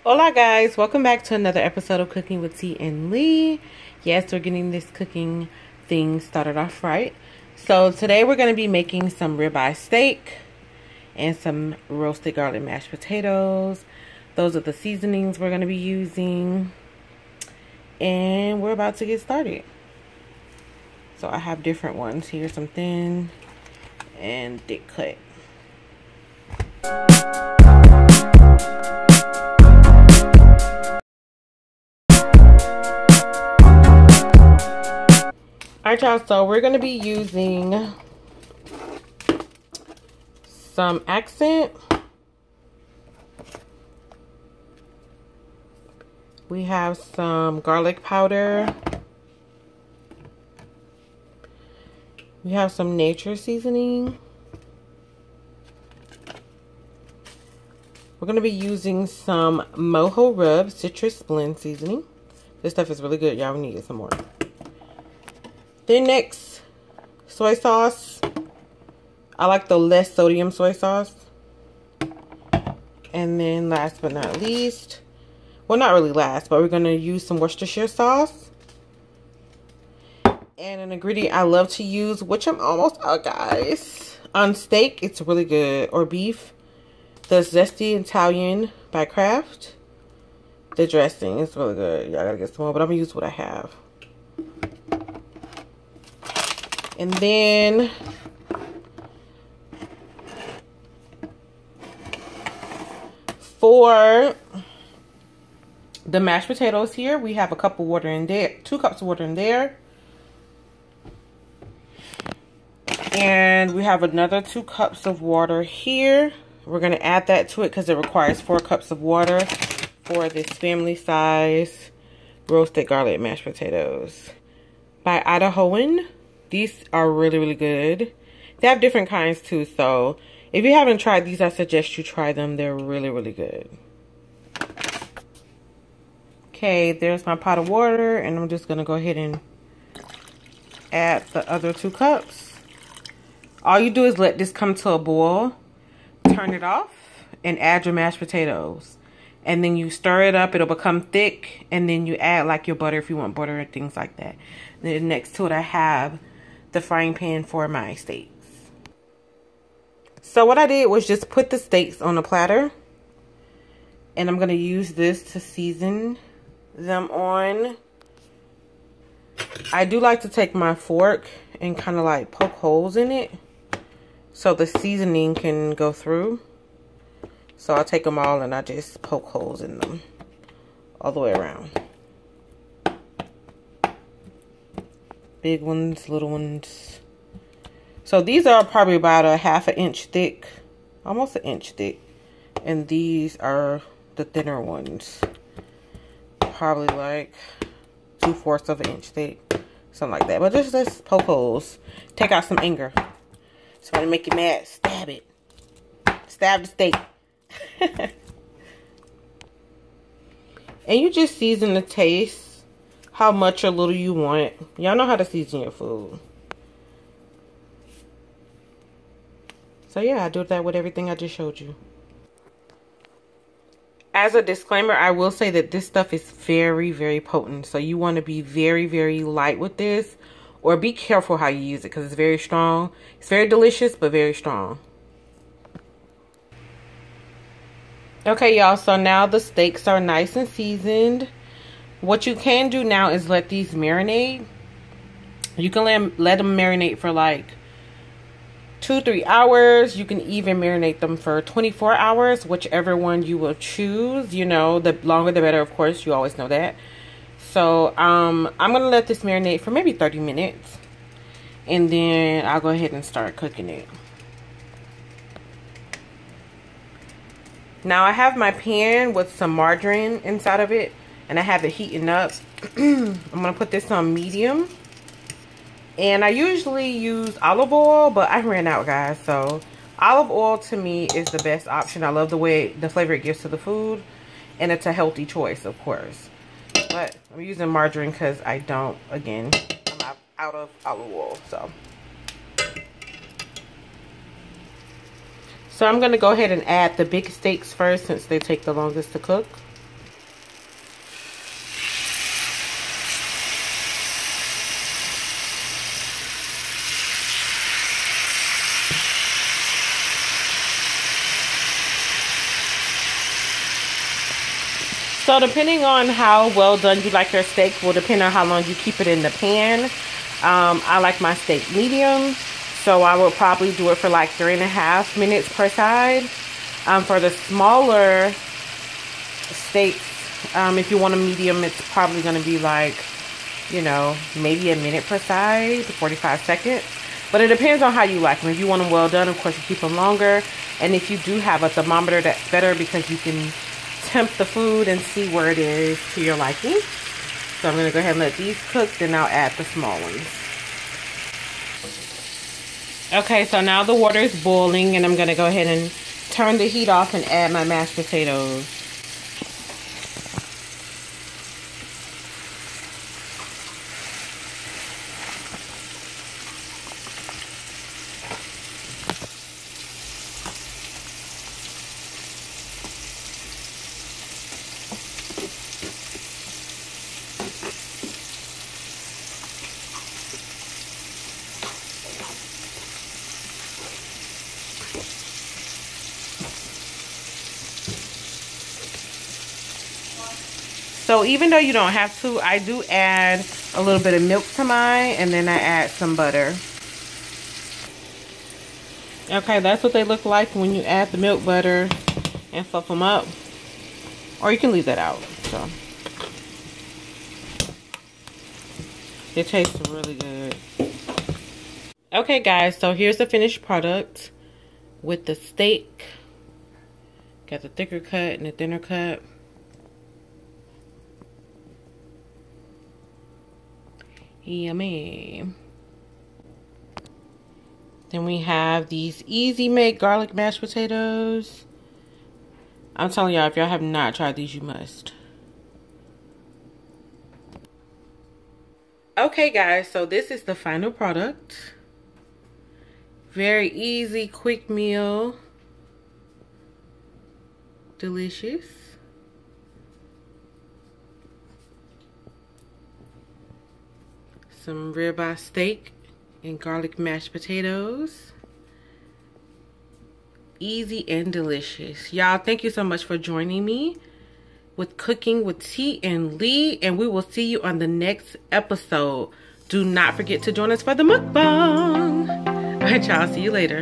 Hola guys, welcome back to another episode of Cooking with T and Lee. Yes, we're getting this cooking thing started off right. So today we're going to be making some ribeye steak and some roasted garlic mashed potatoes. Those are the seasonings we're going to be using. And we're about to get started. So I have different ones here, some thin and thick cut. Alright y'all, so we're going to be using some accent. We have some garlic powder. We have some nature seasoning. We're going to be using some mojo rub citrus blend seasoning. This stuff is really good, y'all. We need to get some more. Then next, soy sauce. I like the less sodium soy sauce. And then last but not least, well, not really last, but we're going to use some Worcestershire sauce. And an ingredient I love to use, which I'm almost out, guys. On steak, it's really good. Or beef. The Zesty Italian by Kraft. The dressing is really good. Y'all gotta get some more, but I'm going to use what I have. And then for the mashed potatoes here, we have a cup of water in there, 2 cups of water in there. And we have another 2 cups of water here. We're going to add that to it because it requires 4 cups of water for this family size roasted garlic mashed potatoes by Idahoan. These are really, really good. They have different kinds too, so if you haven't tried these, I suggest you try them. They're really, really good. Okay, there's my pot of water, and I'm just going to go ahead and add the other 2 cups. All you do is let this come to a boil, turn it off, and add your mashed potatoes. And then you stir it up, it'll become thick, and then you add like your butter if you want butter and things like that. And then next to it, I have the frying pan for my steaks. So what I did was just put the steaks on a platter, and I'm going to use this to season them on. I do like to take my fork and kind of like poke holes in it so the seasoning can go through. So I'll take them all and I just poke holes in them all the way around. Big ones, little ones. So these are probably about a ½ inch thick, almost 1 inch thick. And these are the thinner ones. Probably like 2/4 of an inch thick. Something like that. But just let's poke holes. Take out some anger. Somebody make you mad, stab it. Stab the steak. And you just season the taste. How much or little you want. Y'all know how to season your food. So yeah, I do that with everything I just showed you. As a disclaimer, I will say that this stuff is very, very potent. So you want to be very, very light with this. Or be careful how you use it because it's very strong. It's very delicious, but very strong. Okay, y'all. So now the steaks are nice and seasoned. What you can do now is let these marinate. You can let them marinate for like 2-3 hours. You can even marinate them for 24 hours, whichever one you will choose. You know, the longer the better, of course. You always know that. So I'm going to let this marinate for maybe 30 minutes. And then I'll go ahead and start cooking it. Now I have my pan with some margarine inside of it. And I have it heating up. I'm going to put this on medium. And I usually use olive oil, but I ran out, guys. So olive oil to me is the best option. I love the way the flavor it gives to the food. And it's a healthy choice, of course. But I'm using margarine because I don't, again, I'm out of olive oil. So I'm going to go ahead and add the big steaks first since they take the longest to cook. So depending on how well done you like your steak will depend on how long you keep it in the pan. I like my steak medium, so I would probably do it for like 3.5 minutes per side. For the smaller steaks, if you want a medium, it's probably going to be like, you know, maybe a minute per side, 45 seconds. But it depends on how you like them. If you want them well done, of course, you keep them longer. And if you do have a thermometer, that's better because you can temp the food and see where it is to your liking. So I'm going to go ahead and let these cook, then I'll add the small ones. Okay, so now the water is boiling, and I'm going to go ahead and turn the heat off and add my mashed potatoes. So even though you don't have to, I do add a little bit of milk to mine, and then I add some butter. Okay, that's what they look like when you add the milk, butter, and fluff them up. Or you can leave that out. So it tastes really good. Okay guys, so here's the finished product with the steak. Got the thicker cut and the thinner cut. Yummy. Then we have these easy make garlic mashed potatoes. I'm telling y'all, if y'all have not tried these, you must. Okay guys, so this is the final product. Very easy, quick meal. Delicious. Some ribeye steak and garlic mashed potatoes. Easy and delicious. Y'all, thank you so much for joining me with Cooking with T&Lee, and we will see you on the next episode. Do not forget to join us for the mukbang. All right, y'all, see you later.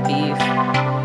Peace.